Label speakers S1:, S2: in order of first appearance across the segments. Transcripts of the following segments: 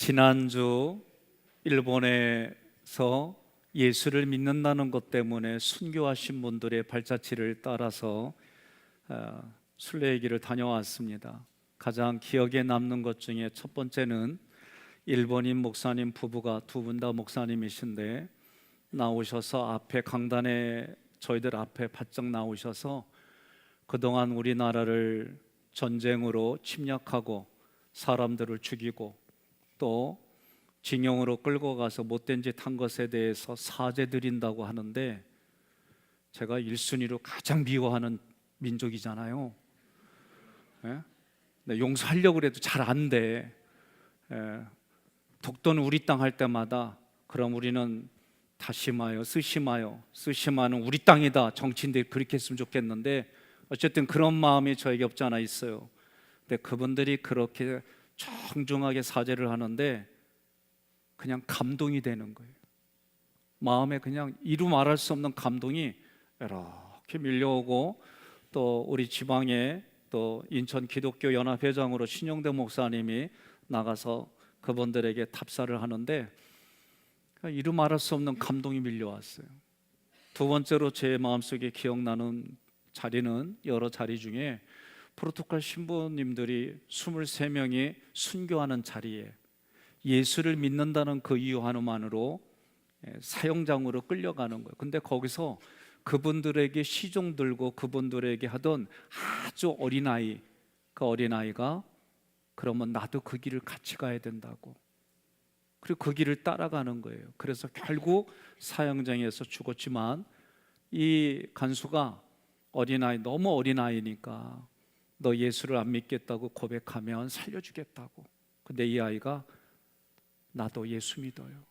S1: 지난주 일본에서 예수를 믿는다는 것 때문에 순교하신 분들의 발자취를 따라서 순례길을 다녀왔습니다. 가장 기억에 남는 것 중에 첫 번째는 일본인 목사님 부부가 두 분 다 목사님이신데 나오셔서 앞에 강단에 저희들 앞에 바짝 나오셔서 그동안 우리나라를 전쟁으로 침략하고 사람들을 죽이고 또 징용으로 끌고 가서 못된 짓 한 것에 대해서 사죄 드린다고 하는데, 제가 1순위로 가장 미워하는 민족이잖아요. 예? 용서하려고 해도 잘 안 돼. 독도는 우리 땅 할 때마다 그럼 우리는 다시마요, 쓰시마는 우리 땅이다. 정치인들이 그렇게 했으면 좋겠는데 어쨌든 그런 마음이 저에게 없지 않아 있어요. 근데 그분들이 그렇게 정중하게 사죄를 하는데 그냥 감동이 되는 거예요. 마음에 그냥 이루 말할 수 없는 감동이 이렇게 밀려오고, 또 우리 지방에 또 인천 기독교 연합회장으로 신용대 목사님이 나가서 그분들에게 답사를 하는데 이루 말할 수 없는 감동이 밀려왔어요. 두 번째로 제 마음속에 기억나는 자리는 여러 자리 중에 프로토콜 신부님들이 23명이 순교하는 자리에 예수를 믿는다는 그 이유 하나만으로 사형장으로 끌려가는 거예요. 근데 거기서 그분들에게 시종 들고 그분들에게 하던 아주 어린아이, 그 어린아이가 그러면 나도 그 길을 같이 가야 된다고, 그리고 그 길을 따라가는 거예요. 그래서 결국 사형장에서 죽었지만 이 간수가 어린아이, 너무 어린아이니까 너 예수를 안 믿겠다고 고백하면 살려주겠다고. 근데 이 아이가 나도 예수 믿어요.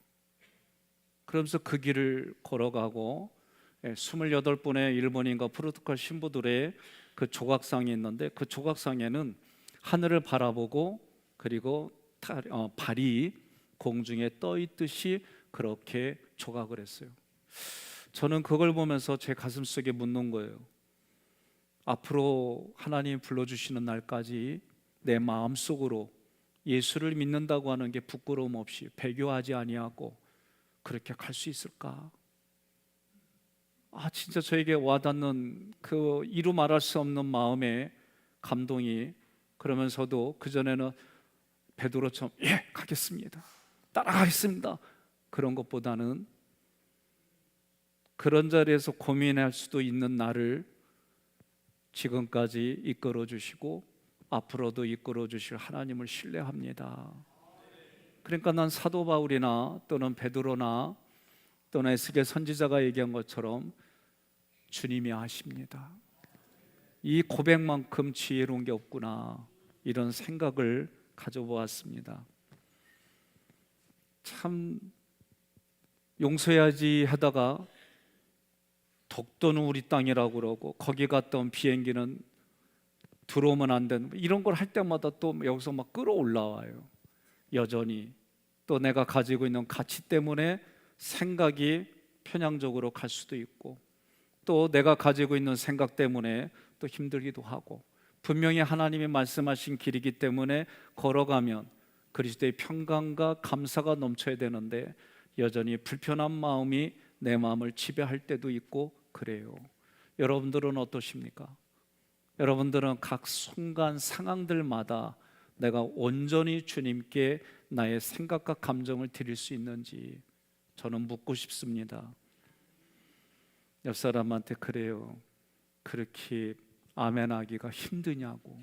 S1: 그러면서 그 길을 걸어가고 28분의 일본인과 프로토콜 신부들의 그 조각상이 있는데 그 조각상에는 하늘을 바라보고 그리고 발이 공중에 떠 있듯이 그렇게 조각을 했어요. 저는 그걸 보면서 제 가슴 속에 묻는 거예요. 앞으로 하나님이 불러주시는 날까지 내 마음속으로 예수를 믿는다고 하는 게 부끄러움 없이 배교하지 아니하고 그렇게 갈 수 있을까? 진짜 저에게 와닿는 그 이루 말할 수 없는 마음의 감동이, 그러면서도 그전에는 베드로처럼 가겠습니다, 따라가겠습니다, 그런 것보다는 그런 자리에서 고민할 수도 있는 나를 지금까지 이끌어 주시고 앞으로도 이끌어 주실 하나님을 신뢰합니다. 그러니까 난 사도 바울이나 또는 베드로나 또는 에스겔 선지자가 얘기한 것처럼 주님이 아십니다. 이 고백만큼 지혜로운 게 없구나, 이런 생각을 가져보았습니다. 참 용서해야지 하다가 독도는 우리 땅이라고 그러고 거기 갔다 온 비행기는 들어오면 안 되는, 이런 걸 할 때마다 또 여기서 막 끌어올라와요. 여전히 또 내가 가지고 있는 가치 때문에 생각이 편향적으로 갈 수도 있고, 또 내가 가지고 있는 생각 때문에 또 힘들기도 하고, 분명히 하나님이 말씀하신 길이기 때문에 걸어가면 그리스도의 평강과 감사가 넘쳐야 되는데 여전히 불편한 마음이 내 마음을 지배할 때도 있고 그래요. 여러분들은 어떠십니까? 여러분들은 각 순간 상황들마다 내가 온전히 주님께 나의 생각과 감정을 드릴 수 있는지 저는 묻고 싶습니다. 옆 사람한테 그래요, 그렇게 아멘하기가 힘드냐고.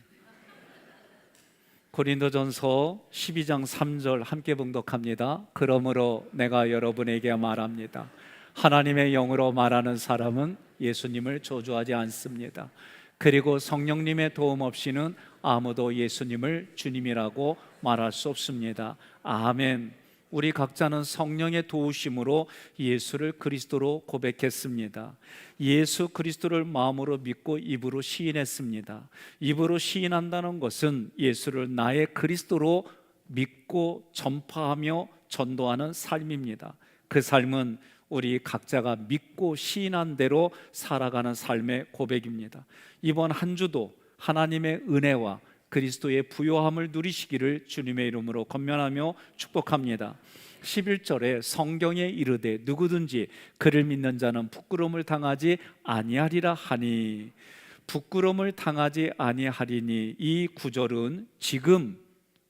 S1: 고린도전서 12장 3절 함께 봉독합니다. 그러므로 내가 여러분에게 말합니다. 하나님의 영으로 말하는 사람은 예수님을 저주하지 않습니다. 그리고 성령님의 도움 없이는 아무도 예수님을 주님이라고 말할 수 없습니다. 아멘. 우리 각자는 성령의 도우심으로 예수를 그리스도로 고백했습니다. 예수 그리스도를 마음으로 믿고 입으로 시인했습니다. 입으로 시인한다는 것은 예수를 나의 그리스도로 믿고 전파하며 전도하는 삶입니다. 그 삶은 우리 각자가 믿고 시인한 대로 살아가는 삶의 고백입니다. 이번 한 주도 하나님의 은혜와 그리스도의 부요함을 누리시기를 주님의 이름으로 권면하며 축복합니다. 11절에 성경에 이르되 누구든지 그를 믿는 자는 부끄러움을 당하지 아니하리라 하니, 부끄러움을 당하지 아니하리니, 이 구절은 지금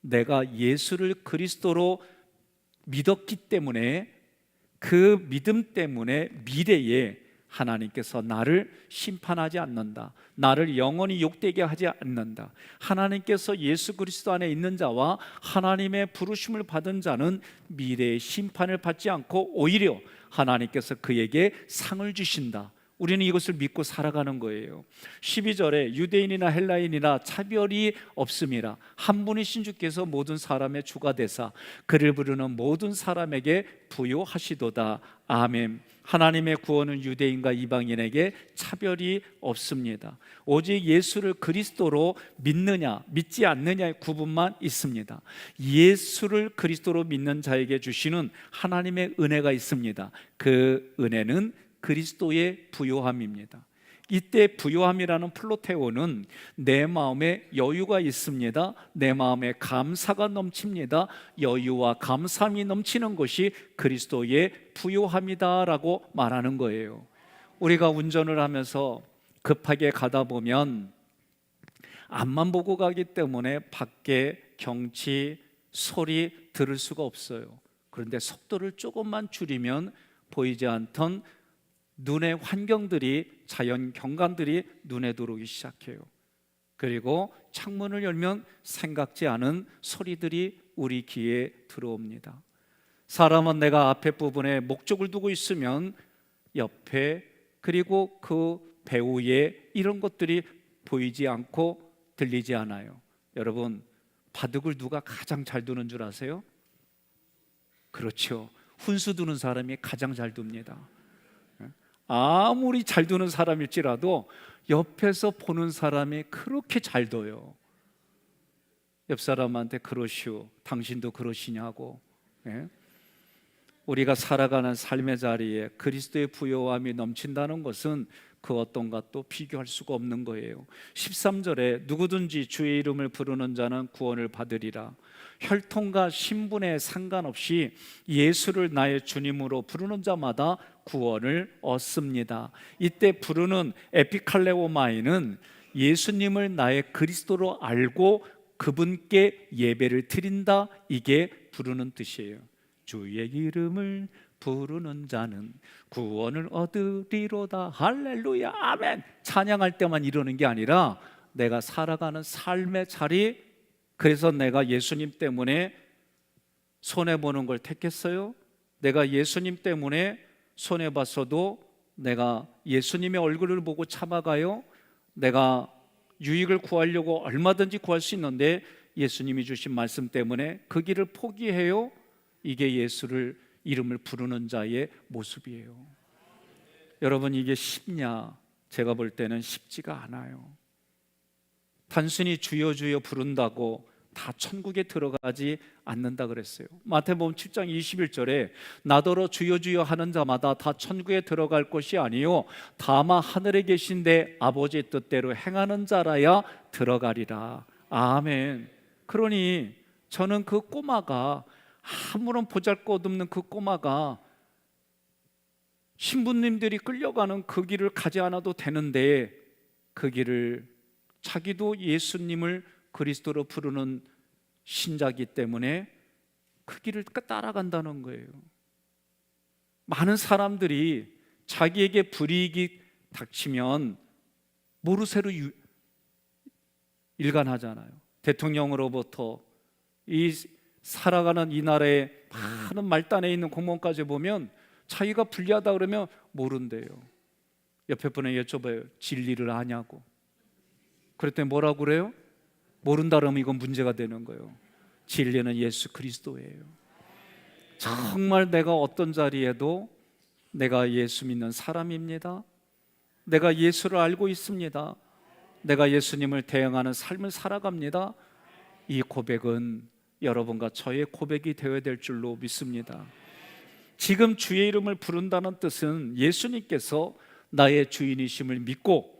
S1: 내가 예수를 그리스도로 믿었기 때문에, 그 믿음 때문에 미래에 하나님께서 나를 심판하지 않는다, 나를 영원히 욕되게 하지 않는다. 하나님께서 예수 그리스도 안에 있는 자와 하나님의 부르심을 받은 자는 미래의 심판을 받지 않고 오히려 하나님께서 그에게 상을 주신다. 우리는 이것을 믿고 살아가는 거예요. 12절에 유대인이나 헬라인이나 차별이 없음이라, 한 분이신 주께서 모든 사람의 주가 되사 그를 부르는 모든 사람에게 부요하시도다. 아멘. 하나님의 구원은 유대인과 이방인에게 차별이 없습니다. 오직 예수를 그리스도로 믿느냐 믿지 않느냐의 구분만 있습니다. 예수를 그리스도로 믿는 자에게 주시는 하나님의 은혜가 있습니다. 그 은혜는 그리스도의 부요함입니다. 이때 부요함이라는 플로테오는 내 마음에 여유가 있습니다, 내 마음에 감사가 넘칩니다, 여유와 감사함이 넘치는 것이 그리스도의 부요함이다라고 말하는 거예요. 우리가 운전을 하면서 급하게 가다 보면 앞만 보고 가기 때문에 밖에 경치, 소리 들을 수가 없어요. 그런데 속도를 조금만 줄이면 보이지 않던 눈의 환경들이, 자연 경관들이 눈에 들어오기 시작해요. 그리고 창문을 열면 생각지 않은 소리들이 우리 귀에 들어옵니다. 사람은 내가 앞에 부분에 목적을 두고 있으면 옆에, 그리고 그 배후에 이런 것들이 보이지 않고 들리지 않아요. 여러분, 바둑을 누가 가장 잘 두는 줄 아세요? 그렇죠. 훈수 두는 사람이 가장 잘 둡니다. 아무리 잘 두는 사람일지라도 옆에서 보는 사람이 그렇게 잘 둬요. 옆 사람한테 그러시오, 당신도 그러시냐고. 예? 우리가 살아가는 삶의 자리에 그리스도의 부요함이 넘친다는 것은 그 어떤 것도 비교할 수가 없는 거예요. 13절에 누구든지 주의 이름을 부르는 자는 구원을 받으리라. 혈통과 신분에 상관없이 예수를 나의 주님으로 부르는 자마다 구원을 얻습니다. 이때 부르는 에피칼레오마이는 예수님을 나의 그리스도로 알고 그분께 예배를 드린다, 이게 부르는 뜻이에요. 주의 이름을 부르는 자는 구원을 얻으리로다. 할렐루야, 아멘. 찬양할 때만 이러는 게 아니라 내가 살아가는 삶의 자리, 그래서 내가 예수님 때문에 손해보는 걸 택했어요. 내가 예수님 때문에 손해봤어도 내가 예수님의 얼굴을 보고 참아가요. 내가 유익을 구하려고 얼마든지 구할 수 있는데 예수님이 주신 말씀 때문에 그 길을 포기해요. 이게 예수를 이름을 부르는 자의 모습이에요. 여러분, 이게 쉽냐? 제가 볼 때는 쉽지가 않아요. 단순히 주여 주여 부른다고 다 천국에 들어가지 않는다 그랬어요. 마태복음 7장 21절에 나더러 주여 주여 하는 자마다 다 천국에 들어갈 것이 아니요 다만 하늘에 계신데 아버지의 뜻대로 행하는 자라야 들어가리라. 아멘. 그러니 저는 그 꼬마가, 아무런 보잘것없는 그 꼬마가 신부님들이 끌려가는 그 길을 가지 않아도 되는데 그 길을, 자기도 예수님을 그리스도로 부르는 신자이기 때문에 그 길을 따라간다는 거예요. 많은 사람들이 자기에게 불이익이 닥치면 모르쇠로 일관하잖아요. 대통령으로부터 이 살아가는 이 나라의 많은 말단에 있는 공무원까지 보면 자기가 불리하다 그러면 모른대요. 옆에 분에 여쭤봐요. 진리를 아냐고. 그랬더니 뭐라고 그래요? 모른다 그러면 이건 문제가 되는 거예요. 진리는 예수 그리스도예요. 정말 내가 어떤 자리에도 내가 예수 믿는 사람입니다. 내가 예수를 알고 있습니다. 내가 예수님을 대응하는 삶을 살아갑니다. 이 고백은 여러분과 저의 고백이 되어야 될 줄로 믿습니다. 지금 주의 이름을 부른다는 뜻은 예수님께서 나의 주인이심을 믿고,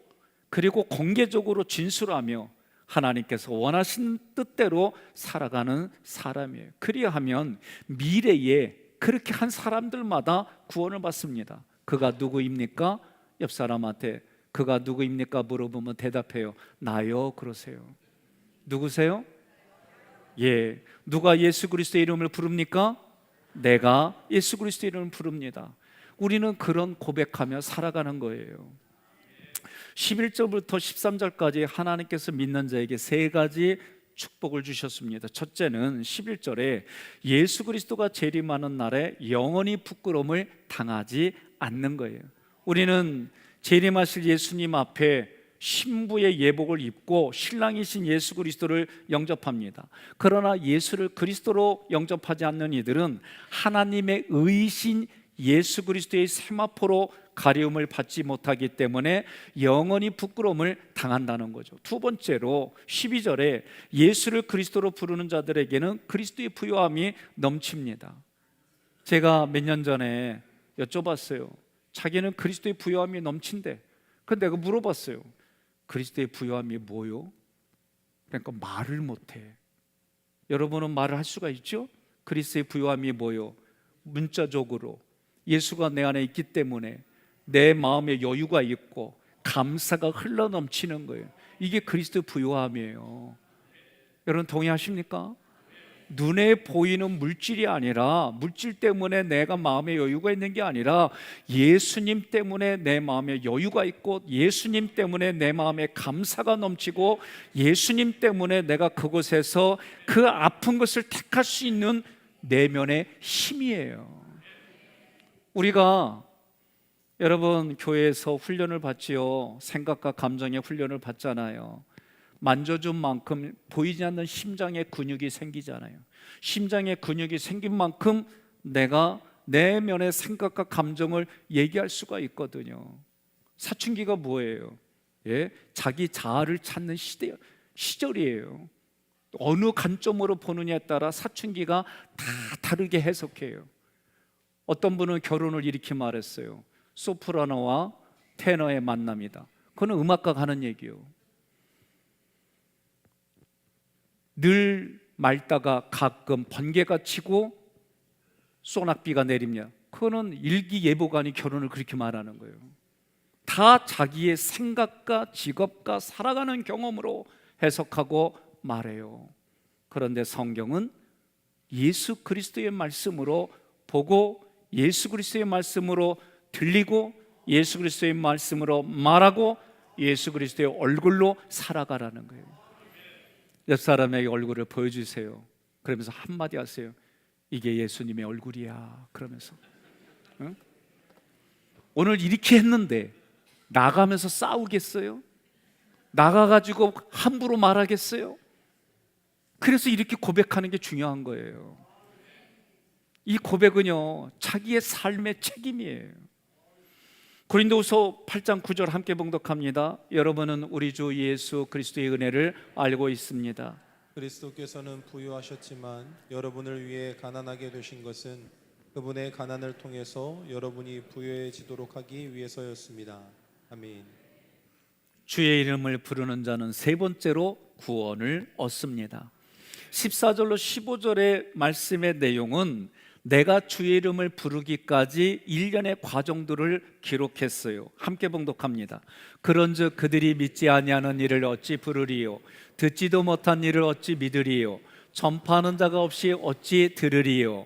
S1: 그리고 공개적으로 진술하며 하나님께서 원하신 뜻대로 살아가는 사람이에요. 그리하면 미래에 그렇게 한 사람들마다 구원을 받습니다. 그가 누구입니까? 옆 사람한테 그가 누구입니까? 물어보면 대답해요. 나요. 그러세요. 누구세요? 예. 누가 예수 그리스도의 이름을 부릅니까? 내가 예수 그리스도의 이름을 부릅니다. 우리는 그런 고백하며 살아가는 거예요. 11절부터 13절까지 하나님께서 믿는 자에게 세 가지 축복을 주셨습니다. 첫째는 11절에 예수 그리스도가 재림하는 날에 영원히 부끄러움을 당하지 않는 거예요. 우리는 재림하실 예수님 앞에 신부의 예복을 입고 신랑이신 예수 그리스도를 영접합니다. 그러나 예수를 그리스도로 영접하지 않는 이들은 하나님의 의이신 예수 그리스도의 세마포로 가리움을 받지 못하기 때문에 영원히 부끄러움을 당한다는 거죠. 두 번째로 12절에 예수를 그리스도로 부르는 자들에게는 그리스도의 부요함이 넘칩니다. 제가 몇 년 전에 여쭤봤어요. 자기는 그리스도의 부요함이 넘친대. 근데 내가 물어봤어요. 그리스도의 부요함이 뭐요? 그러니까 말을 못해. 여러분은 말을 할 수가 있죠? 그리스도의 부요함이 뭐요? 문자적으로 예수가 내 안에 있기 때문에 내 마음에 여유가 있고 감사가 흘러넘치는 거예요. 이게 그리스도의 부요함이에요. 여러분 동의하십니까? 눈에 보이는 물질이 아니라, 물질 때문에 내가 마음에 여유가 있는 게 아니라 예수님 때문에 내 마음에 여유가 있고 예수님 때문에 내 마음에 감사가 넘치고 예수님 때문에 내가 그곳에서 그 아픈 것을 택할 수 있는 내면의 힘이에요. 우리가 여러분 교회에서 훈련을 받지요. 생각과 감정의 훈련을 받잖아요. 만져준 만큼 보이지 않는 심장의 근육이 생기잖아요. 심장의 근육이 생긴 만큼 내가 내면의 생각과 감정을 얘기할 수가 있거든요. 사춘기가 뭐예요? 예? 자기 자아를 찾는 시절이에요. 어느 관점으로 보느냐에 따라 사춘기가 다 다르게 해석해요. 어떤 분은 결혼을 이렇게 말했어요. 소프라노와 테너의 만남이다. 그건 음악가가 하는 얘기예요. 늘 맑다가 가끔 번개가 치고 소낙비가 내립니다. 그거는 일기예보관이 결혼을 그렇게 말하는 거예요. 다 자기의 생각과 직업과 살아가는 경험으로 해석하고 말해요. 그런데 성경은 예수 그리스도의 말씀으로 보고 예수 그리스도의 말씀으로 들리고 예수 그리스도의 말씀으로 말하고 예수 그리스도의 얼굴로 살아가라는 거예요. 옆 사람에게 얼굴을 보여주세요. 그러면서 한마디 하세요. 이게 예수님의 얼굴이야. 그러면서 응? 오늘 이렇게 했는데 나가면서 싸우겠어요? 나가가지고 함부로 말하겠어요? 그래서 이렇게 고백하는 게 중요한 거예요. 이 고백은요 자기의 삶의 책임이에요. 고린도후서 8장 9절 함께 봉독합니다. 여러분은 우리 주 예수 그리스도의 은혜를 알고 있습니다.
S2: 그리스도께서는 부유하셨지만 여러분을 위해 가난하게 되신 것은 그분의 가난을 통해서 여러분이 부유해지도록 하기 위해서였습니다. 아멘.
S1: 주의 이름을 부르는 자는 세 번째로 구원을 얻습니다. 14절로 15절의 말씀의 내용은 내가 주의 이름을 부르기까지 일련의 과정들을 기록했어요. 함께 봉독합니다. 그런즉 그들이 믿지 아니하는 일을 어찌 부르리요? 듣지도 못한 일을 어찌 믿으리요? 전파하는 자가 없이 어찌 들으리요?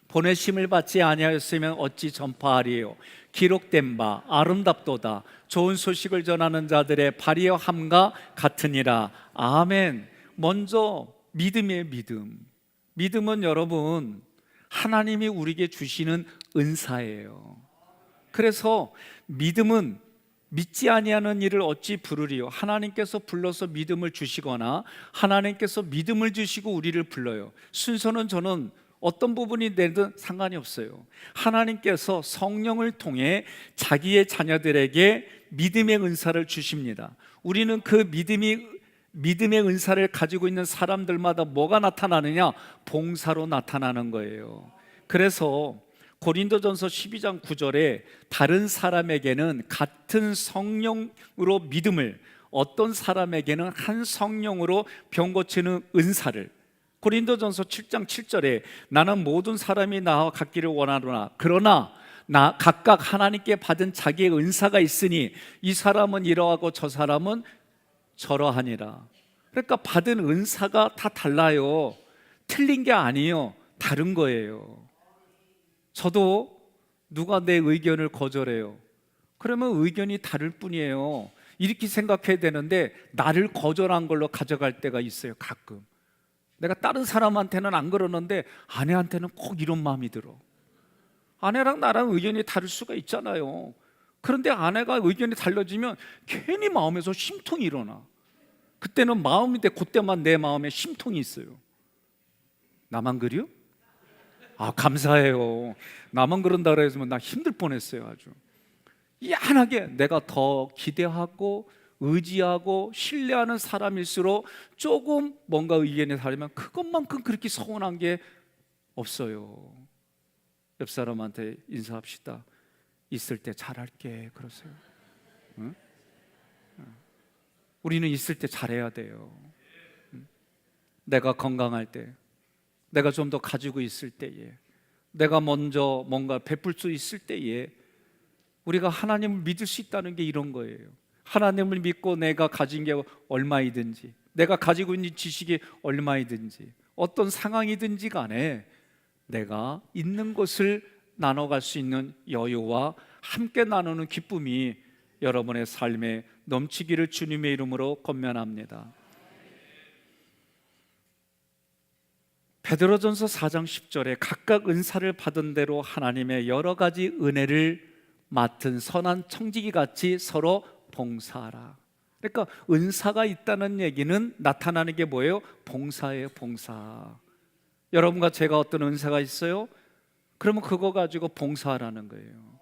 S1: 보내심을 받지 아니하였으면 어찌 전파하리요? 기록된 바 아름답도다. 좋은 소식을 전하는 자들의 발이여 함과 같으니라. 아멘. 먼저 믿음이에요. 믿음은 여러분 하나님이 우리에게 주시는 은사예요. 그래서 믿음은 믿지 아니하는 일을 어찌 부르리요? 하나님께서 불러서 믿음을 주시거나 하나님께서 믿음을 주시고 우리를 불러요. 순서는 저는 어떤 부분이 되든 상관이 없어요. 하나님께서 성령을 통해 자기의 자녀들에게 믿음의 은사를 주십니다. 우리는 그 믿음의 은사를 가지고 있는 사람들마다 뭐가 나타나느냐? 봉사로 나타나는 거예요. 그래서 고린도전서 12장 9절에 다른 사람에게는 같은 성령으로 믿음을 어떤 사람에게는 한 성령으로 병 고치는 은사를, 고린도전서 7장 7절에 나는 모든 사람이 나와 같기를 원하노라. 그러나 나 각각 하나님께 받은 자기의 은사가 있으니 이 사람은 이러하고 저 사람은 저러하니라. 그러니까 받은 은사가 다 달라요. 틀린 게 아니에요. 다른 거예요. 저도 누가 내 의견을 거절해요. 그러면 의견이 다를 뿐이에요. 이렇게 생각해야 되는데 나를 거절한 걸로 가져갈 때가 있어요. 가끔 내가 다른 사람한테는 안 그러는데 아내한테는 꼭 이런 마음이 들어. 아내랑 나랑 의견이 다를 수가 있잖아요. 그런데 아내가 의견이 달라지면 괜히 마음에서 심통이 일어나. 그때는 마음인데 그때만 내 마음에 심통이 있어요. 나만 그래요? 아, 감사해요. 나만 그런다 그랬으면 나 힘들 뻔했어요. 아주 희한하게 내가 더 기대하고 의지하고 신뢰하는 사람일수록 조금 뭔가 의견이 다르면 그것만큼 그렇게 서운한 게 없어요. 옆 사람한테 인사합시다. 있을 때 잘할게 그러세요. 응? 우리는 있을 때 잘해야 돼요. 내가 건강할 때, 내가 좀 더 가지고 있을 때에, 내가 먼저 뭔가 베풀 수 있을 때에 우리가 하나님을 믿을 수 있다는 게 이런 거예요. 하나님을 믿고 내가 가진 게 얼마이든지, 내가 가지고 있는 지식이 얼마이든지, 어떤 상황이든지 간에 내가 있는 것을 나눠갈 수 있는 여유와 함께 나누는 기쁨이 여러분의 삶에 넘치기를 주님의 이름으로 권면합니다. 베드로전서 4장 10절에 각각 은사를 받은 대로 하나님의 여러 가지 은혜를 맡은 선한 청지기 같이 서로 봉사하라. 그러니까 은사가 있다는 얘기는 나타나는 게 뭐예요? 봉사예요. 봉사. 여러분과 제가 어떤 은사가 있어요? 그러면 그거 가지고 봉사하라는 거예요.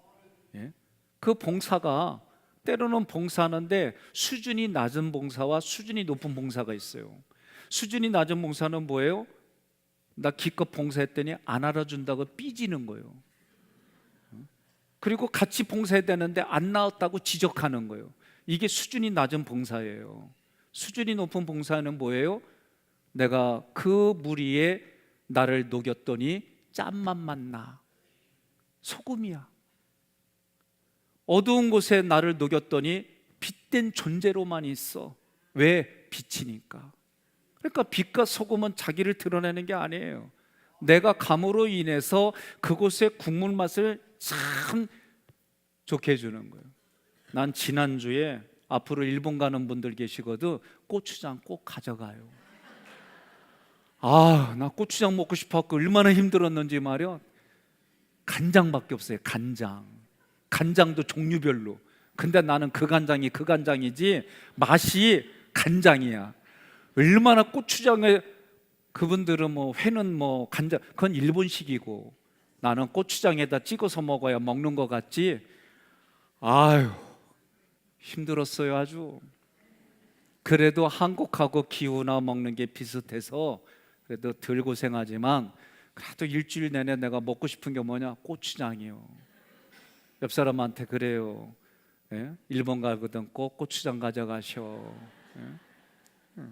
S1: 예? 그 봉사가 때로는 봉사하는데 수준이 낮은 봉사와 수준이 높은 봉사가 있어요. 수준이 낮은 봉사는 뭐예요? 나 기껏 봉사했더니 안 알아준다고 삐지는 거예요. 그리고 같이 봉사해야 되는데 안 나왔다고 지적하는 거예요. 이게 수준이 낮은 봉사예요. 수준이 높은 봉사는 뭐예요? 내가 그 무리에 나를 녹였더니 짠맛 맡나. 소금이야. 어두운 곳에 나를 녹였더니 빛된 존재로만 있어. 왜? 빛이니까. 그러니까 빛과 소금은 자기를 드러내는 게 아니에요. 내가 감으로 인해서 그곳의 국물 맛을 참 좋게 해주는 거예요. 난 지난주에 앞으로 일본 가는 분들 계시거든. 고추장 꼭 가져가요. 아, 나 고추장 먹고 싶었고 얼마나 힘들었는지 말이야. 간장밖에 없어요. 간장도 종류별로. 근데 나는 그 간장이 그 간장이지 맛이 간장이야. 얼마나 고추장에, 그분들은 뭐 회는 뭐 간장, 그건 일본식이고 나는 고추장에다 찍어서 먹어야 먹는 것 같지. 아유, 힘들었어요. 아주. 그래도 한국하고 기후나 먹는 게 비슷해서 그래도 덜 고생하지만 그래도 일주일 내내 내가 먹고 싶은 게 뭐냐? 고추장이요. 옆 사람한테 그래요. 예? 일본 가거든 꼭 고추장 가져가셔. 예?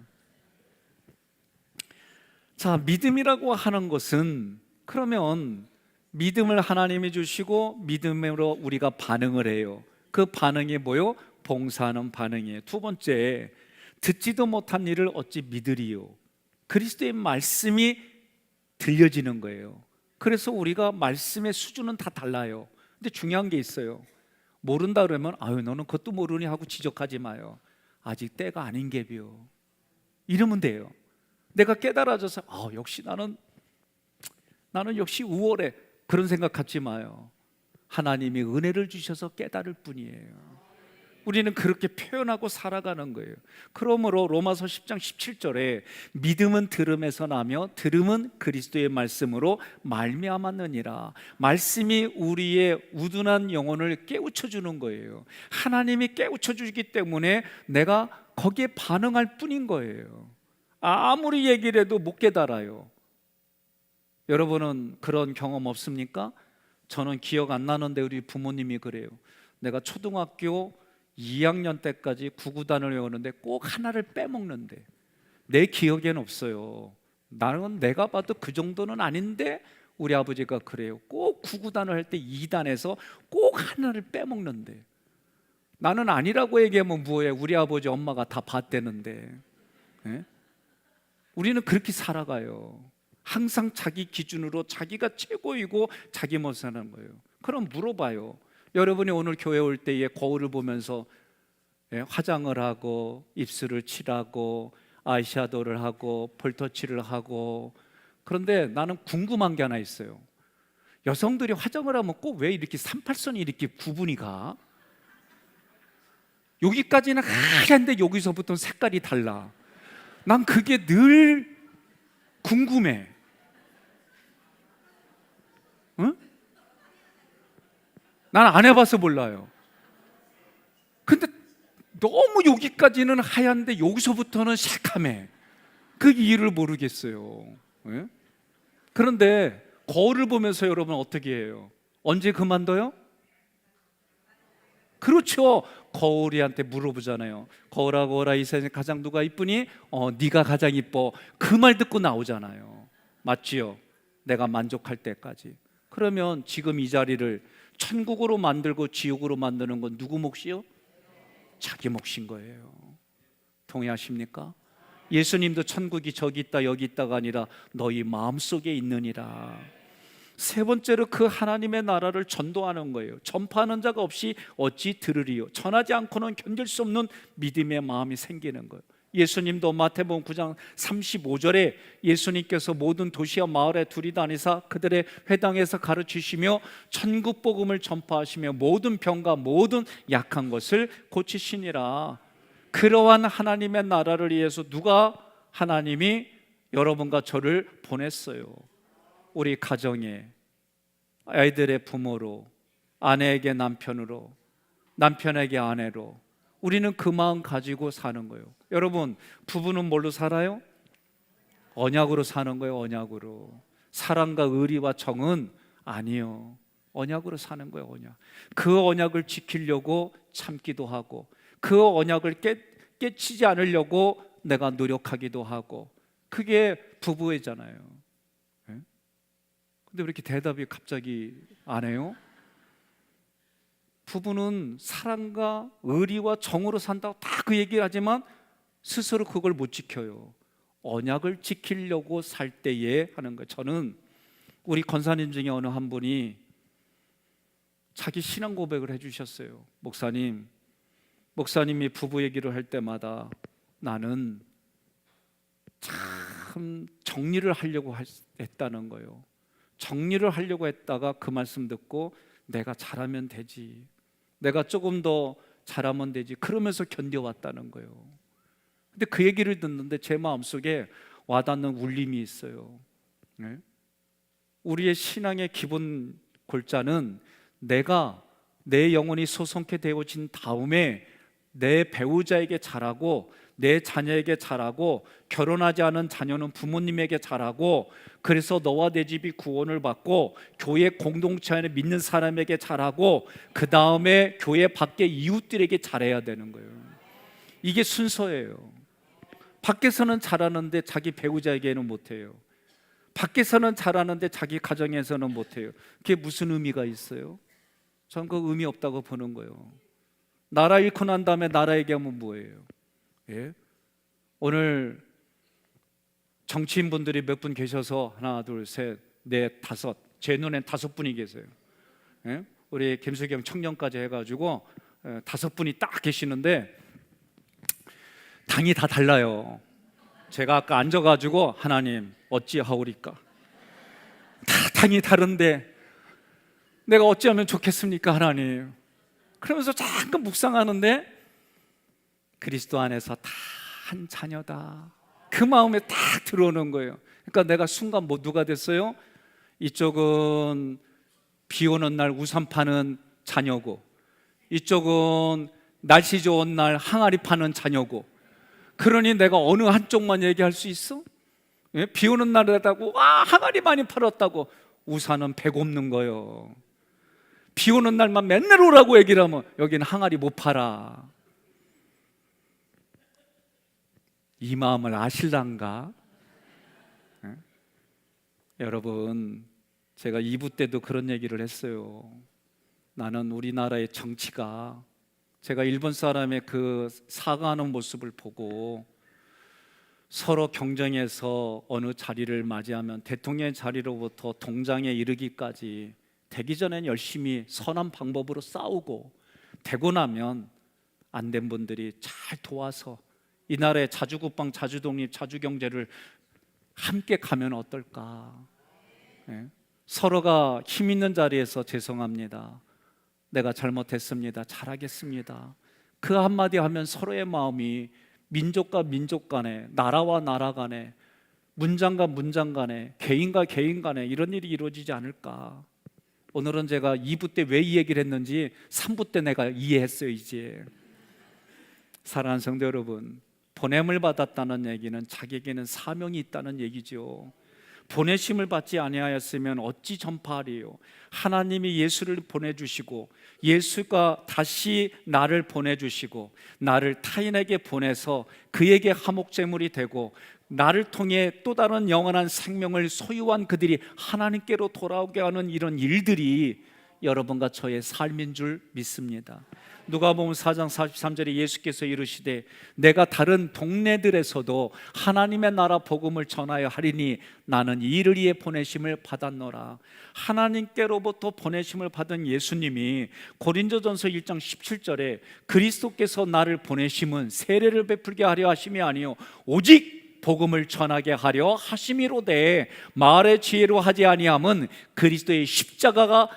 S1: 자, 믿음이라고 하는 것은, 그러면 믿음을 하나님이 주시고 믿음으로 우리가 반응을 해요. 그 반응이 뭐요? 봉사하는 반응이에요. 두 번째, 듣지도 못한 일을 어찌 믿으리요? 그리스도의 말씀이 들려지는 거예요. 그래서 우리가 말씀의 수준은 다 달라요. 근데 중요한 게 있어요. 모른다 그러면 아유 너는 그것도 모르니 하고 지적하지 마요. 아직 때가 아닌 게비요. 이러면 돼요. 내가 깨달아져서 역시 나는 역시 우월해, 그런 생각 갖지 마요. 하나님이 은혜를 주셔서 깨달을 뿐이에요. 우리는 그렇게 표현하고 살아가는 거예요. 그러므로 로마서 10장 17절에 믿음은 들음에서 나며 들음은 그리스도의 말씀으로 말미암았느니라. 말씀이 우리의 우둔한 영혼을 깨우쳐 주는 거예요. 하나님이 깨우쳐 주기 때문에 내가 거기에 반응할 뿐인 거예요. 아무리 얘기를 해도 못 깨달아요. 여러분은 그런 경험 없습니까? 저는 기억 안 나는데 우리 부모님이 그래요. 내가 초등학교 2학년 때까지 구구단을 외우는데 꼭 하나를 빼먹는데 내 기억에는 없어요. 나는 내가 봐도 그 정도는 아닌데 우리 아버지가 그래요. 꼭 구구단을 할 때 2단에서 꼭 하나를 빼먹는데 나는 아니라고 얘기하면 뭐해. 우리 아버지 엄마가 다 봤대는데. 예? 우리는 그렇게 살아가요. 항상 자기 기준으로 자기가 최고이고 자기 못 사는 거예요. 그럼 물어봐요. 여러분이 오늘 교회 올 때에 거울을 보면서 화장을 하고 입술을 칠하고 아이섀도우를 하고 볼터치를 하고, 그런데 나는 궁금한 게 하나 있어요. 여성들이 화장을 하면 꼭 왜 이렇게 38선이 이렇게 구분이 가? 여기까지는 하얀데 여기서부터 색깔이 달라. 난 그게 늘 궁금해. 응? 난 안 해봐서 몰라요. 근데 너무 여기까지는 하얀데 여기서부터는 새카매. 그 이유를 모르겠어요. 예? 그런데 거울을 보면서 여러분 어떻게 해요? 언제 그만둬요? 그렇죠. 거울이한테 물어보잖아요. 거울아 거울아 이 세상에 가장 누가 이쁘니? 네가 가장 이뻐. 그 말 듣고 나오잖아요. 맞지요? 내가 만족할 때까지. 그러면 지금 이 자리를 천국으로 만들고 지옥으로 만드는 건 누구 몫이요? 자기 몫인 거예요. 동의하십니까? 예수님도 천국이 저기 있다 여기 있다가 아니라 너희 마음속에 있느니라. 세 번째로 그 하나님의 나라를 전도하는 거예요. 전파하는 자가 없이 어찌 들으리요. 전하지 않고는 견딜 수 없는 믿음의 마음이 생기는 거예요. 예수님도 마태복음 9장 35절에 예수님께서 모든 도시와 마을에 두리다니사 그들의 회당에서 가르치시며 천국 복음을 전파하시며 모든 병과 모든 약한 것을 고치시니라. 그러한 하나님의 나라를 위해서 하나님이 여러분과 저를 보냈어요. 우리 가정에 아이들의 부모로, 아내에게 남편으로, 남편에게 아내로 우리는 그 마음 가지고 사는 거예요. 여러분, 부부는 뭘로 살아요? 언약으로 사는 거예요. 언약으로. 사랑과 의리와 정은 아니요. 언약으로 사는 거예요. 언약. 그 언약을 지키려고 참기도 하고 그 언약을 깨치지 않으려고 내가 노력하기도 하고, 그게 부부애잖아요. 네? 근데 왜 이렇게 대답이 갑자기 안 해요? 부부는 사랑과 의리와 정으로 산다고 다 그 얘기를 하지만 스스로 그걸 못 지켜요. 언약을 지키려고 살 때에 하는 거예요. 저는 우리 권사님 중에 어느 한 분이 자기 신앙 고백을 해주셨어요. 목사님이 부부 얘기를 할 때마다 나는 참 정리를 하려고 했다는 거예요. 정리를 하려고 했다가 그 말씀 듣고 내가 잘하면 되지, 내가 조금 더 잘하면 되지, 그러면서 견뎌왔다는 거예요. 근데 그 얘기를 듣는데 제 마음속에 와닿는 울림이 있어요. 네? 우리의 신앙의 기본 골자는 내가 내 영혼이 소성케 되어진 다음에 내 배우자에게 잘하고 내 자녀에게 잘하고 결혼하지 않은 자녀는 부모님에게 잘하고, 그래서 너와 내 집이 구원을 받고 교회 공동체 안에 믿는 사람에게 잘하고 그 다음에 교회 밖의 이웃들에게 잘해야 되는 거예요. 이게 순서예요. 밖에서는 잘하는데 자기 배우자에게는 못해요. 밖에서는 잘하는데 자기 가정에서는 못해요. 그게 무슨 의미가 있어요? 저는 그 의미 없다고 보는 거예요. 나라 잃고 난 다음에 나라 얘기하면 뭐예요? 예? 오늘 정치인분들이 몇 분 계셔서 하나 둘 셋 넷 다섯, 제 눈엔 5분이 계세요. 예? 우리 김수경 청년까지 해가지고 5분이 딱 계시는데 당이 다 달라요. 제가 아까 앉아가지고 하나님 어찌하오리까, 다 당이 다른데 내가 어찌하면 좋겠습니까 하나님, 그러면서 잠깐 묵상하는데 그리스도 안에서 다 한 자녀다, 그 마음에 딱 들어오는 거예요. 그러니까 내가 순간 누가 됐어요? 이쪽은 비 오는 날 우산 파는 자녀고, 이쪽은 날씨 좋은 날 항아리 파는 자녀고, 그러니 내가 어느 한쪽만 얘기할 수 있어? 예? 비 오는 날에다고 항아리 많이 팔았다고, 우산은 배 곱는 거예요. 비 오는 날만 맨날 오라고 얘기를 하면 여기는 항아리 못 팔아. 이 마음을 아실란가? 예? 여러분, 제가 2부 때도 그런 얘기를 했어요. 나는 우리나라의 정치가, 제가 일본 사람의 그 사과하는 모습을 보고 서로 경쟁해서 어느 자리를 맞이하면 대통령의 자리로부터 동장에 이르기까지 되기 전엔 열심히 선한 방법으로 싸우고 되고 나면 안 된 분들이 잘 도와서 이 나라의 자주국방, 자주독립, 자주경제를 함께 가면 어떨까? 예? 서로가 힘 있는 자리에서 죄송합니다, 내가 잘못했습니다, 잘하겠습니다, 그 한마디 하면 서로의 마음이 민족과 민족 간에, 나라와 나라 간에, 문장과 문장 간에, 개인과 개인 간에 이런 일이 이루어지지 않을까? 오늘은 제가 2부 때 왜 이 얘기를 했는지 3부 때 내가 이해했어요. 이제 사랑하는 성도 여러분, 보냄을 받았다는 얘기는 자기에게는 사명이 있다는 얘기죠. 보내심을 받지 아니하였으면 어찌 전파하리요? 하나님이 예수를 보내주시고 예수가 다시 나를 보내주시고 나를 타인에게 보내서 그에게 화목제물이 되고 나를 통해 또 다른 영원한 생명을 소유한 그들이 하나님께로 돌아오게 하는 이런 일들이 여러분과 저의 삶인 줄 믿습니다. 누가복음 4장 43절에 예수께서 이르시되 내가 다른 동네들에서도 하나님의 나라 복음을 전하여 하리니 나는 이를 위해 보내심을 받았노라. 하나님께로부터 보내심을 받은 예수님이 고린도전서 1장 17절에 그리스도께서 나를 보내심은 세례를 베풀게 하려 하심이 아니요 오직 복음을 전하게 하려 하심이로되 말의 지혜로 하지 아니함은 그리스도의 십자가가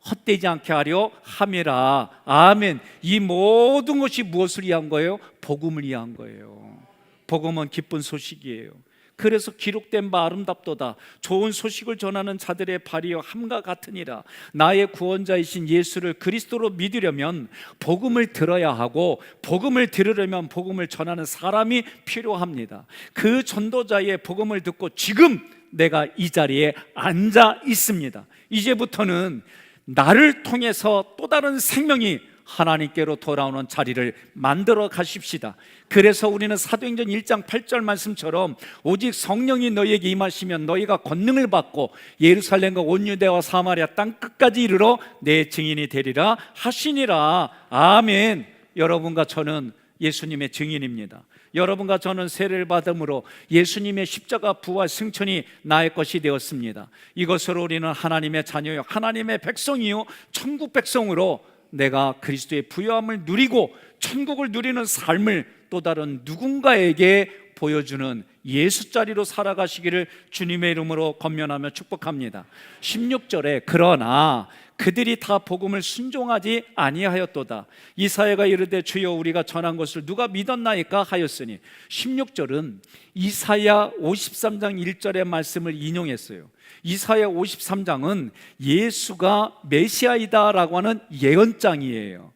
S1: 헛되지 않게 하려 함이라. 아멘. 이 모든 것이 무엇을 위한 거예요? 복음을 위한 거예요. 복음은 기쁜 소식이에요. 그래서 기록된 바 아름답도다. 좋은 소식을 전하는 자들의 발이여 함과 같으니라. 나의 구원자이신 예수를 그리스도로 믿으려면 복음을 들어야 하고 복음을 들으려면 복음을 전하는 사람이 필요합니다. 그 전도자의 복음을 듣고 지금 내가 이 자리에 앉아 있습니다. 이제부터는 나를 통해서 또 다른 생명이 하나님께로 돌아오는 자리를 만들어 가십시다. 그래서 우리는 사도행전 1장 8절 말씀처럼 오직 성령이 너희에게 임하시면 너희가 권능을 받고 예루살렘과 온 유대와 사마리아 땅 끝까지 이르러 내 증인이 되리라 하시니라. 아멘. 여러분과 저는 예수님의 증인입니다. 여러분과 저는 세례를 받음으로 예수님의 십자가 부활 승천이 나의 것이 되었습니다. 이것으로 우리는 하나님의 자녀요 하나님의 백성이요 천국 백성으로 내가 그리스도의 부요함을 누리고 천국을 누리는 삶을 또 다른 누군가에게 보여주는 예수자리로 살아가시기를 주님의 이름으로 권면하며 축복합니다. 16절에 그러나 그들이 다 복음을 순종하지 아니하였도다. 이사야가 이르되 주여 우리가 전한 것을 누가 믿었나이까 하였으니 16절은 이사야 53장 1절의 말씀을 인용했어요. 이사야 53장은 예수가 메시아이다라고 하는 예언장이에요.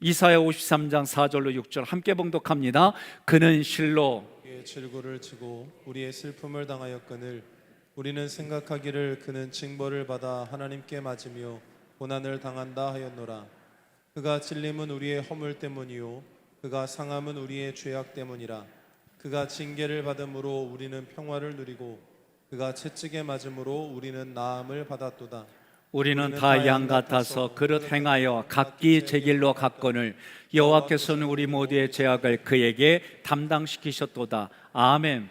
S1: 이사야 53장 4절로 6절 함께 봉독합니다. 그는 실로
S2: 우리의 질고를 지고 우리의 슬픔을 당하였거늘 우리는 생각하기를 그는 징벌을 받아 하나님께 맞으며 고난을 당한다 하였노라. 그가 찔림은 우리의 허물 때문이요 그가 상함은 우리의 죄악 때문이라. 그가 징계를 받음으로 우리는 평화를 누리고 그가 채찍에 맞음으로 우리는 나음을 받았도다.
S1: 우리는 다 양 같아서 그릇 행하여 각기 제 길로 갔거늘 여호와께서는 우리 모두의 죄악을 그에게 담당시키셨도다. 아멘.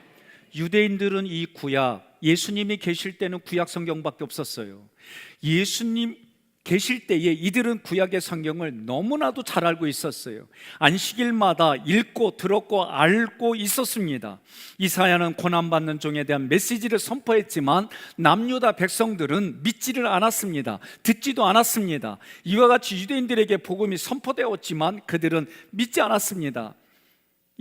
S1: 유대인들은 이 구약, 예수님이 계실 때는 구약 성경밖에 없었어요. 예수님 계실 때에 이들은 구약의 성경을 너무나도 잘 알고 있었어요. 안식일마다 읽고 들었고 알고 있었습니다. 이사야는 고난받는 종에 대한 메시지를 선포했지만 남유다 백성들은 믿지를 않았습니다. 듣지도 않았습니다. 이와 같이 유대인들에게 복음이 선포되었지만 그들은 믿지 않았습니다.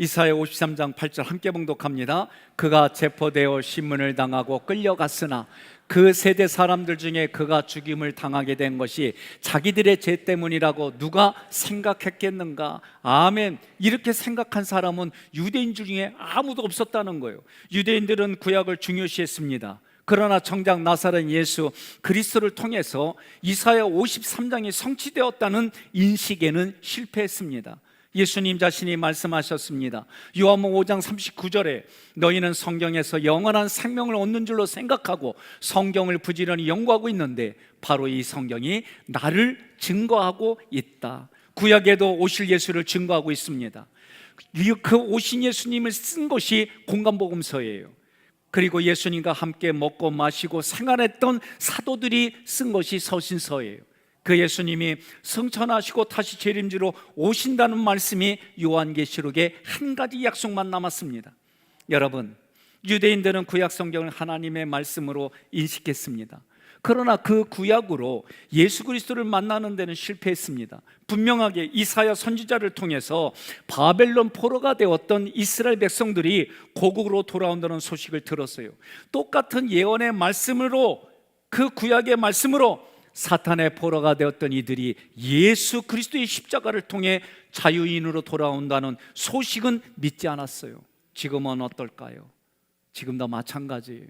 S1: 이사야 53장 8절 함께 봉독합니다. 그가 체포되어 신문을 당하고 끌려갔으나 그 세대 사람들 중에 그가 죽임을 당하게 된 것이 자기들의 죄 때문이라고 누가 생각했겠는가? 아멘. 이렇게 생각한 사람은 유대인 중에 아무도 없었다는 거예요. 유대인들은 구약을 중요시했습니다. 그러나 정작 나사렛 예수 그리스도를 통해서 이사야 53장이 성취되었다는 인식에는 실패했습니다. 예수님 자신이 말씀하셨습니다. 요한복음 5장 39절에 너희는 성경에서 영원한 생명을 얻는 줄로 생각하고 성경을 부지런히 연구하고 있는데 바로 이 성경이 나를 증거하고 있다. 구약에도 오실 예수를 증거하고 있습니다. 그 오신 예수님을 쓴 것이 공간복음서예요. 그리고 예수님과 함께 먹고 마시고 생활했던 사도들이 쓴 것이 서신서예요. 그 예수님이 승천하시고 다시 재림지로 오신다는 말씀이 요한계시록에 한 가지 약속만 남았습니다. 여러분, 유대인들은 구약 성경을 하나님의 말씀으로 인식했습니다. 그러나 그 구약으로 예수 그리스도를 만나는 데는 실패했습니다. 분명하게 이사야 선지자를 통해서 바벨론 포로가 되었던 이스라엘 백성들이 고국으로 돌아온다는 소식을 들었어요. 똑같은 예언의 말씀으로, 그 구약의 말씀으로 사탄의 포로가 되었던 이들이 예수 그리스도의 십자가를 통해 자유인으로 돌아온다는 소식은 믿지 않았어요. 지금은 어떨까요? 지금도 마찬가지예요.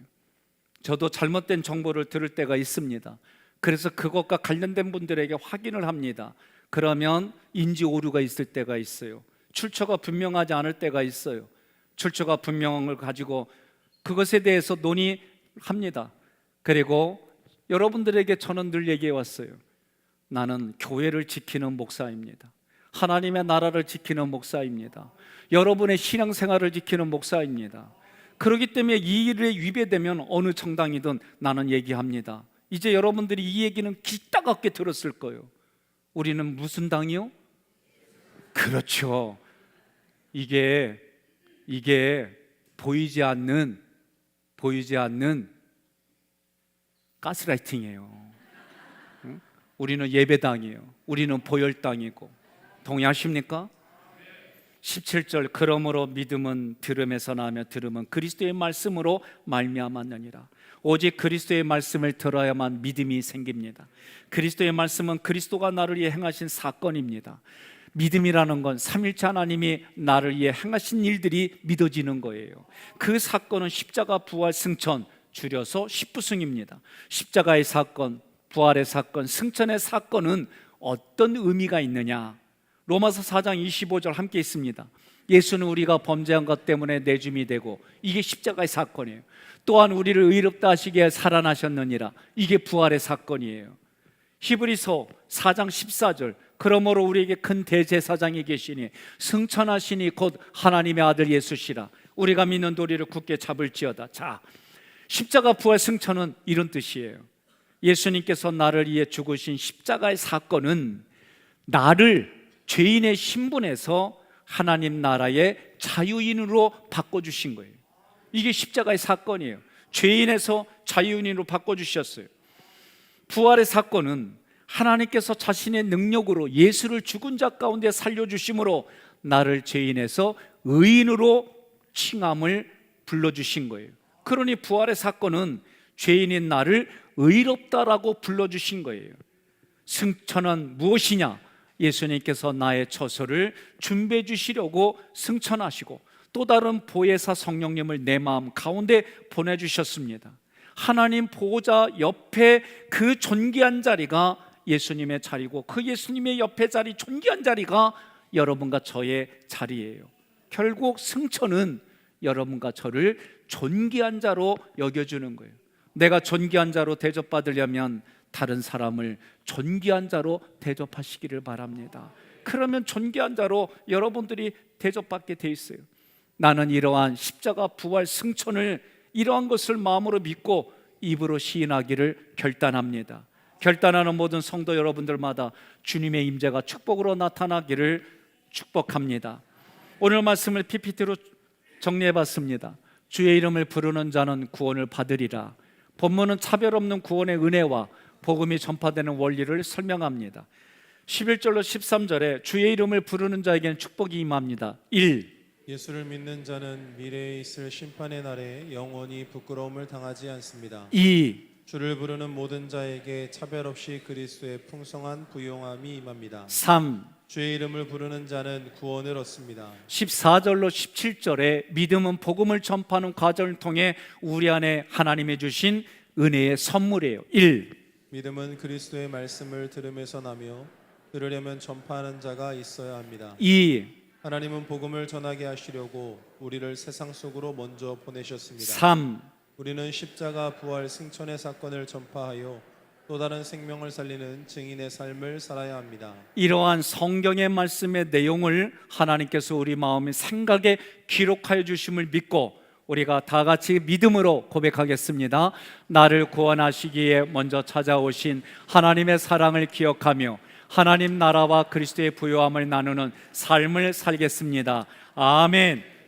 S1: 저도 잘못된 정보를 들을 때가 있습니다. 그래서 그것과 관련된 분들에게 확인을 합니다. 그러면 인지 오류가 있을 때가 있어요. 출처가 분명하지 않을 때가 있어요. 출처가 분명한 걸 가지고 그것에 대해서 논의합니다. 그리고 여러분들에게 저는 늘 얘기해 왔어요. 나는 교회를 지키는 목사입니다. 하나님의 나라를 지키는 목사입니다. 여러분의 신앙생활을 지키는 목사입니다. 그렇기 때문에 이 일에 위배되면 어느 정당이든 나는 얘기합니다. 이제 여러분들이 이 얘기는 귀 따갑게 들었을 거예요. 우리는 무슨 당이요? 그렇죠. 이게 보이지 않는 가스라이팅이에요. 응? 우리는 예배당이에요. 우리는 보혈당이고. 동의하십니까? 17절 그러므로 믿음은 들음에서 나며 들음은 그리스도의 말씀으로 말미암았느니라. 오직 그리스도의 말씀을 들어야만 믿음이 생깁니다. 그리스도의 말씀은 그리스도가 나를 위해 행하신 사건입니다. 믿음이라는 건 삼일체 하나님이 나를 위해 행하신 일들이 믿어지는 거예요. 그 사건은 십자가 부활 승천, 줄여서 십부승입니다. 십자가의 사건, 부활의 사건, 승천의 사건은 어떤 의미가 있느냐? 로마서 4장 25절 함께 있습니다. 예수는 우리가 범죄한 것 때문에 내줌이 되고, 이게 십자가의 사건이에요. 또한 우리를 의롭다 하시기에 살아나셨느니라. 이게 부활의 사건이에요. 히브리서 4장 14절 그러므로 우리에게 큰 대제사장이 계시니 승천하시니 곧 하나님의 아들 예수시라. 우리가 믿는 도리를 굳게 잡을지어다. 자, 십자가 부활 승천은 이런 뜻이에요. 예수님께서 나를 위해 죽으신 십자가의 사건은 나를 죄인의 신분에서 하나님 나라의 자유인으로 바꿔주신 거예요. 이게 십자가의 사건이에요. 죄인에서 자유인으로 바꿔주셨어요. 부활의 사건은 하나님께서 자신의 능력으로 예수를 죽은 자 가운데 살려주심으로 나를 죄인에서 의인으로 칭함을 불러주신 거예요. 그러니 부활의 사건은 죄인인 나를 의롭다라고 불러주신 거예요. 승천은 무엇이냐? 예수님께서 나의 처소를 준비해 주시려고 승천하시고 또 다른 보혜사 성령님을 내 마음 가운데 보내주셨습니다. 하나님 보호자 옆에 그 존귀한 자리가 예수님의 자리고, 그 예수님의 옆에 자리, 존귀한 자리가 여러분과 저의 자리예요. 결국 승천은 여러분과 저를 존귀한 자로 여겨주는 거예요. 내가 존귀한 자로 대접받으려면 다른 사람을 존귀한 자로 대접하시기를 바랍니다. 그러면 존귀한 자로 여러분들이 대접받게 돼 있어요. 나는 이러한 십자가 부활 승천을, 이러한 것을 마음으로 믿고 입으로 시인하기를 결단합니다. 결단하는 모든 성도 여러분들마다 주님의 임재가 축복으로 나타나기를 축복합니다. 오늘 말씀을 PPT로 정리해봤습니다. 주의 이름을 부르는 자는 구원을 받으리라. 본문은 차별 없는 구원의 은혜와 복음이 전파되는 원리를 설명합니다. 11절로 13절에 주의 이름을 부르는 자에게는 축복이 임합니다. 1.
S2: 예수를 믿는 자는 미래에 있을 심판의 날에 영원히 부끄러움을 당하지 않습니다.
S1: 2.
S2: 주를 부르는 모든 자에게 차별 없이 그리스도의 풍성한 부요함이 임합니다.
S1: 3.
S2: 주의 이름을 부르는 자는 구원을 얻습니다.
S1: 14절로 17절에 믿음은 복음을 전파하는 과정을 통해 우리 안에 하나님이 주신 은혜의 선물이에요. 1.
S2: 믿음은 그리스도의 말씀을 들음에서 나며 들으려면 전파하는 자가 있어야 합니다.
S1: 2.
S2: 하나님은 복음을 전하게 하시려고 우리를 세상 속으로 먼저 보내셨습니다.
S1: 3.
S2: 우리는 십자가 부활 승천의 사건을 전파하여 또 다른 생명을 살리는 증인의 삶을 살아야 합니다.
S1: 이러한 성경의 말씀의 내용을 하나님께서 우리 마음의 생각에 기록하여 주심을 믿고 우리가 다 같이 믿음으로 고백하겠습니다. 나를 구원하시기에 먼저 찾아오신 하나님의 사랑을 기억하며 하나님 나라와 그리스도의 부요함을 나누는 삶을 살겠습니다. 아멘.